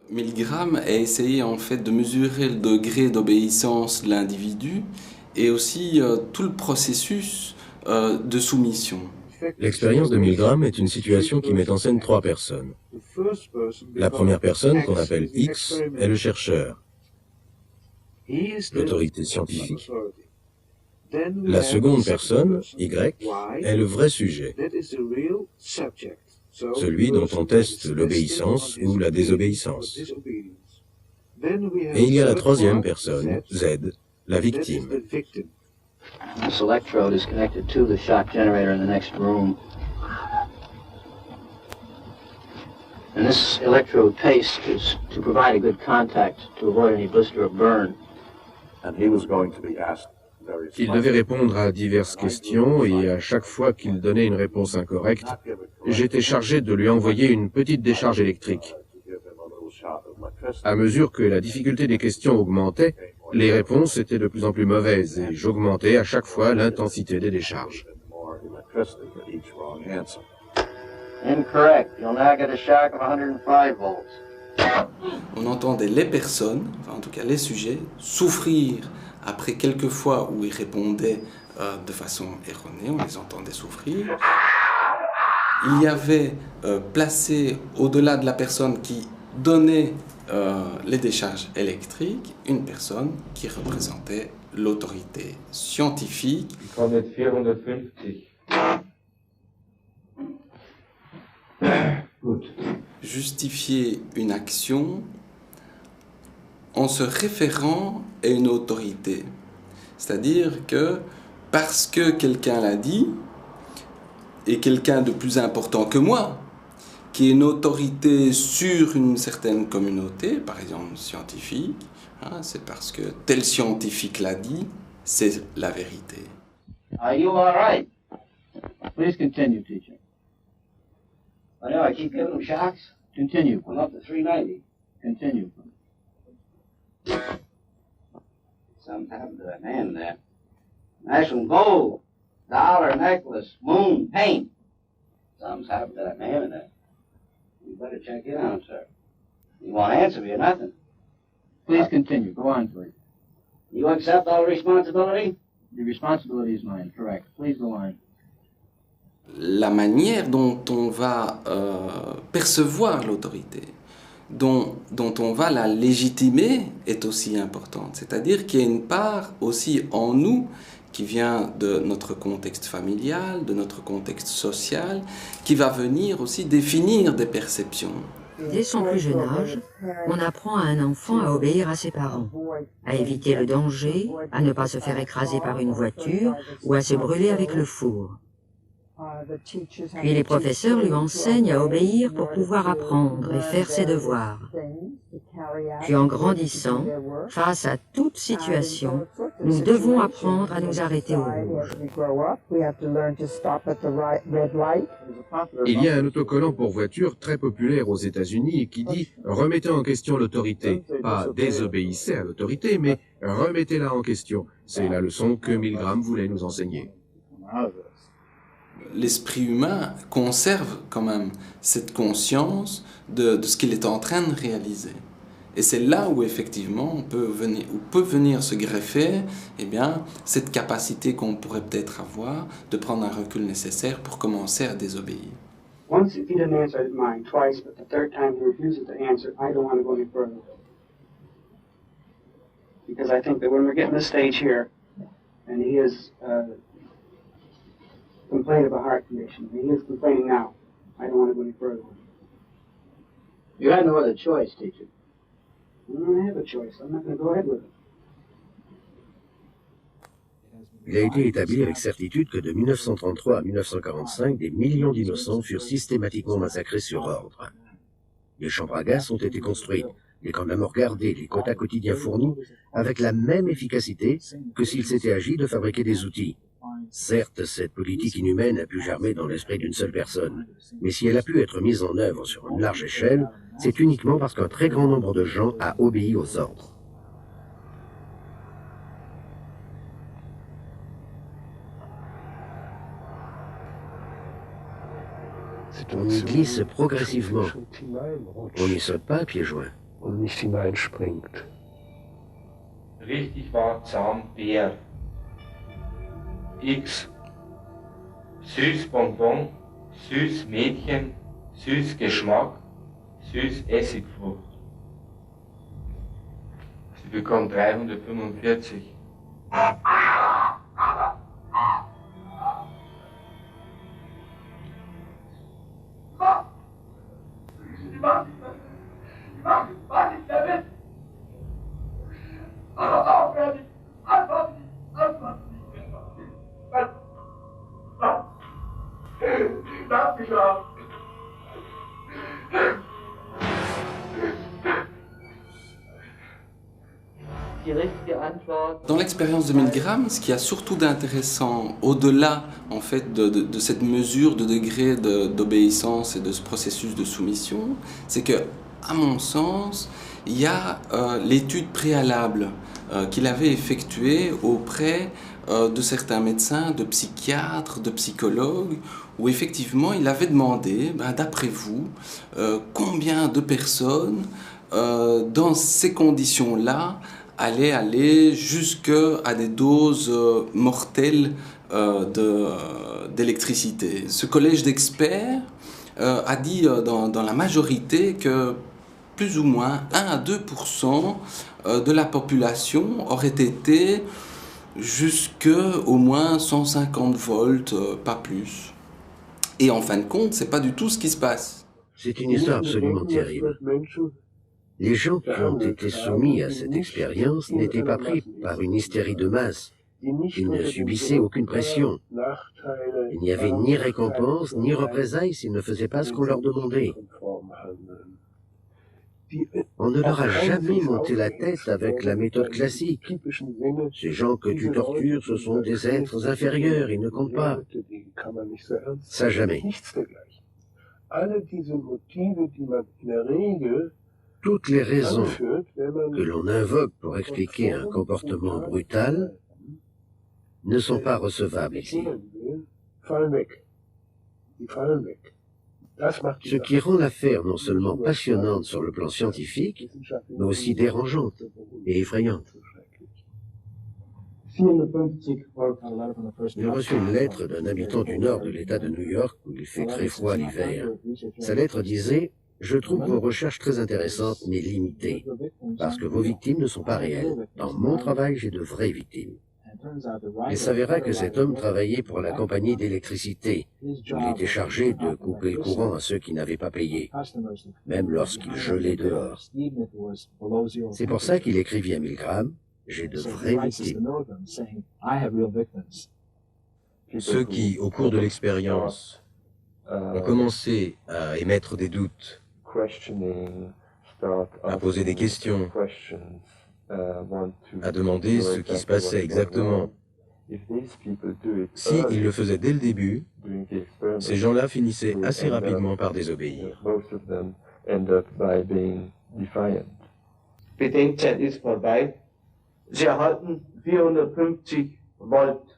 Milgram a essayé en fait de mesurer le degré d'obéissance de l'individu et aussi tout le processus de soumission. L'expérience de Milgram est une situation qui met en scène trois personnes. La première personne, qu'on appelle X, est le chercheur, l'autorité scientifique. La seconde personne, Y, est le vrai sujet, celui dont on teste l'obéissance ou la désobéissance. Et il y a la troisième personne, Z, la victime. This electrode is connected to the shock generator in the next room. And this electrode paste is to provide a good contact to avoid any blister or burn. And he was going to be asked very Il devait répondre à diverses questions et à chaque fois qu'il donnait une réponse incorrecte, j'étais chargé de lui envoyer une petite décharge électrique. À mesure que la difficulté des questions augmentait, les réponses étaient de plus en plus mauvaises et j'augmentais à chaque fois l'intensité des décharges. Incorrect. You'll now get a shock of 105 volts. On entendait les personnes, enfin en tout cas les sujets, souffrir après quelques fois où ils répondaient de façon erronée, on les entendait souffrir. Il y avait placé au-delà de la personne qui donnait les décharges électriques, une personne qui représentait l'autorité scientifique. Justifier une action en se référant à une autorité. C'est-à-dire que parce que quelqu'un l'a dit, et quelqu'un de plus important que moi, qui est une autorité sur une certaine communauté, par exemple scientifique, hein, c'est parce que tel scientifique l'a dit, c'est la vérité. Are you all right? Please continue, teacher. I know, I keep giving them shocks. Continue. I'm up to 390. Continue. Something happened to that man there. National gold, dollar necklace, moon, paint. Something's happened to that man in there. You better check it out, sir. You won't answer me or nothing. Please continue. Go on, please. You accept all the responsibility? The responsibility is mine, correct. Please go on. La manière dont on va percevoir l'autorité, dont on va la légitimer est aussi importante. C'est-à-dire qu'il y a une part aussi en nous qui vient de notre contexte familial, de notre contexte social, qui va venir aussi définir des perceptions. Dès son plus jeune âge, on apprend à un enfant à obéir à ses parents, à éviter le danger, à ne pas se faire écraser par une voiture ou à se brûler avec le four. Puis les professeurs lui enseignent à obéir pour pouvoir apprendre et faire ses devoirs. Puis en grandissant, face à toute situation, nous devons apprendre à nous arrêter au rouge. Il y a un autocollant pour voiture très populaire aux États-Unis qui dit « Remettez en question l'autorité ». Pas « désobéissez à l'autorité », mais « remettez-la en question ». C'est la leçon que Milgram voulait nous enseigner. L'esprit humain conserve quand même cette conscience de ce qu'il est en train de réaliser. Et c'est là où effectivement peut venir se greffer cette capacité qu'on pourrait peut-être avoir de prendre un recul nécessaire pour commencer à désobéir. Once if he didn't answer mine twice, but the third time he refuses to answer, I don't want to go any further. Because I think that when we're getting this stage here, and he is complaining of a heart condition, and he is complaining now, I don't want to go any further. You had no other choice, teacher. I don't have a choice. I'm not going to go ahead with it. Il a été établi avec certitude que de 1933 à 1945, des millions d'innocents furent systématiquement massacrés sur ordre. Les chambres à gaz ont été construites, les camps de la mort gardés, les quotas quotidiens fournis, avec la même efficacité que s'il s'était agi de fabriquer des outils. Certes, cette politique inhumaine a pu germer dans l'esprit d'une seule personne, mais si elle a pu être mise en œuvre sur une large échelle, c'est uniquement parce qu'un très grand nombre de gens a obéi aux ordres. On y glisse progressivement. On n'y saute pas à pieds joints. und nicht hineinspringt. Richtig war Zahnbär. X. Süß Bonbon, süß Mädchen, süß Geschmack, süß Essigfrucht. Sie bekommt 345. Dans l'expérience de Milgram, ce qui a surtout d'intéressant, au-delà en fait de cette mesure de degré d'obéissance et de ce processus de soumission, c'est que, à mon sens, il y a l'étude préalable qu'il avait effectuée auprès de certains médecins, de psychiatres, de psychologues, où effectivement il avait demandé, d'après vous, combien de personnes dans ces conditions-là allaient aller jusqu'à des doses mortelles d'électricité. Ce collège d'experts a dit dans la majorité que plus ou moins 1 à 2% de la population aurait été jusqu'à au moins 150 volts, pas plus. Et en fin de compte, c'est pas du tout ce qui se passe. C'est une histoire absolument terrible. Les gens qui ont été soumis à cette expérience n'étaient pas pris par une hystérie de masse. Ils ne subissaient aucune pression. Il n'y avait ni récompense, ni représailles s'ils ne faisaient pas ce qu'on leur demandait. On ne leur a jamais monté la tête avec la méthode classique. Ces gens que tu tortures, ce sont des êtres inférieurs, ils ne comptent pas. Ça jamais. Toutes les raisons que l'on invoque pour expliquer un comportement brutal ne sont pas recevables ici. Ce qui rend l'affaire non seulement passionnante sur le plan scientifique, mais aussi dérangeante et effrayante. J'ai reçu une lettre d'un habitant du nord de l'État de New York où il fait très froid l'hiver. Sa lettre disait « Je trouve vos recherches très intéressantes mais limitées, parce que vos victimes ne sont pas réelles. Dans mon travail, j'ai de vraies victimes. » Il s'avéra que cet homme travaillait pour la compagnie d'électricité, où il était chargé de couper le courant à ceux qui n'avaient pas payé, même lorsqu'il gelait dehors. C'est pour ça qu'il écrivit à Milgram « J'ai de vraies victimes ». Ceux qui, au cours de l'expérience, ont commencé à émettre des doutes, à poser des questions, à demander ce qui se passait exactement. Si ils le faisaient dès le début, ces gens-là finissaient assez rapidement par désobéir. Bedenkzeit ist vorbei. Sie erhalten 450 Volt.